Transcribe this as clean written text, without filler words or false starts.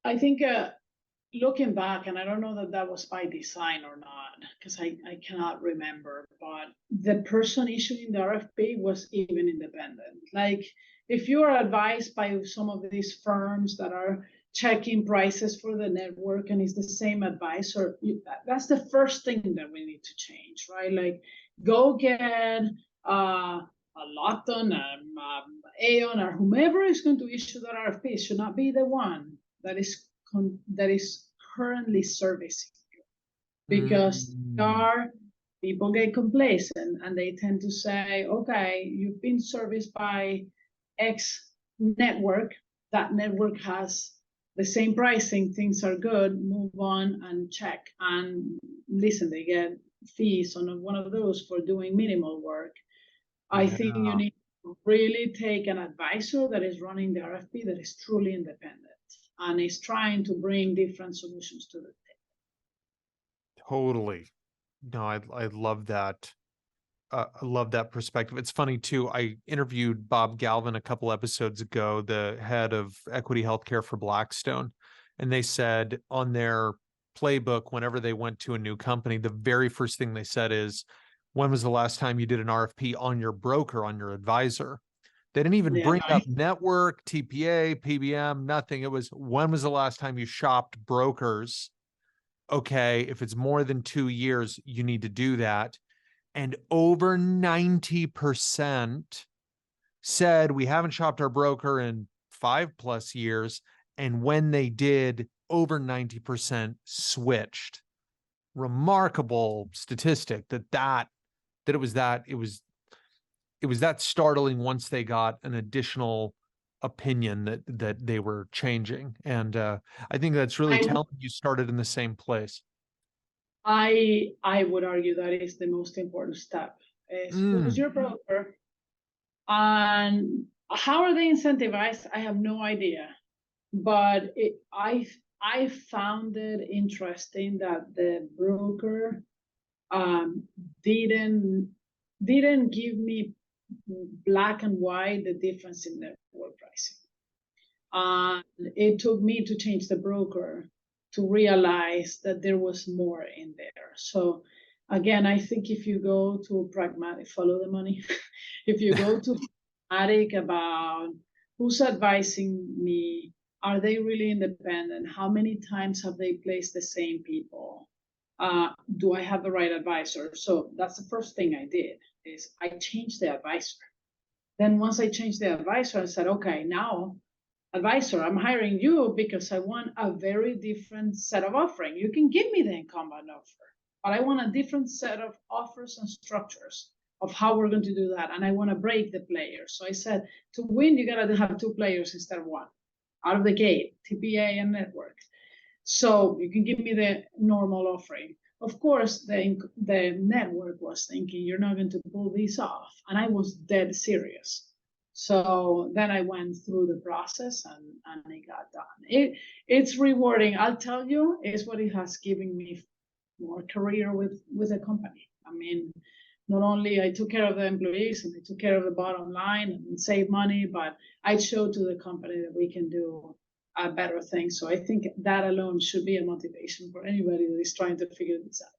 I think looking back, and I don't know that that was by design or not, because I cannot remember, but the person issuing the RFP was even independent. Like, if you are advised by some of these firms that are checking prices for the network and it's the same advisor, that's the first thing that we need to change, right? Like, go get a Lawton, Aon, or whomever is going to issue that RFP should not be the one that is currently servicing you, because people get complacent and they tend to say, okay, you've been serviced by X network, that network has the same pricing, things are good, move on and check. And listen, they get fees on one of those for doing minimal work. I think you need to really take an advisor that is running the RFP that is truly independent and is trying to bring different solutions to the table. Totally. No, I love that. I love that perspective. It's funny too. I interviewed Bob Galvin a couple episodes ago, the head of equity healthcare for Blackstone, and they said on their playbook, whenever they went to a new company, the very first thing they said is, when was the last time you did an RFP on your broker, on your advisor? They didn't even bring up network, TPA, PBM, nothing. It was, when was the last time you shopped brokers? Okay, if it's more than 2 years, you need to do that. And over 90% said, we haven't shopped our broker in 5+ years. And when they did, over 90% switched. Remarkable statistic that it was that startling once they got an additional opinion that they were changing. And I think that's really telling you started in the same place. I would argue that is the most important step. Is who's your broker, and how are they incentivized? I have no idea, but I found it interesting that the broker didn't give me black and white the difference in network pricing. It took me to change the broker to realize that there was more in there. So again, I think if you go to pragmatic, follow the money. If you go to pragmatic about who's advising me, are they really independent? How many times have they placed the same people? Do I have the right advisor? So that's the first thing I did, is I changed the advisor. Then once I changed the advisor, I said, okay, now advisor, I'm hiring you because I want a very different set of offering. You can give me the incumbent offer, but I want a different set of offers and structures of how we're going to do that. And I want to break the players. So I said, to win, you got to have 2 players instead of 1 out of the gate, TPA and network. So you can give me the normal offering. Of course, the network was thinking, you're not going to pull these off. And I was dead serious. So then I went through the process and it got done. It's rewarding. I'll tell you, it's what it has given me more career with the company. I mean, not only I took care of the employees and I took care of the bottom line and save money, but I showed to the company that we can do a better thing. So I think that alone should be a motivation for anybody that is trying to figure this out.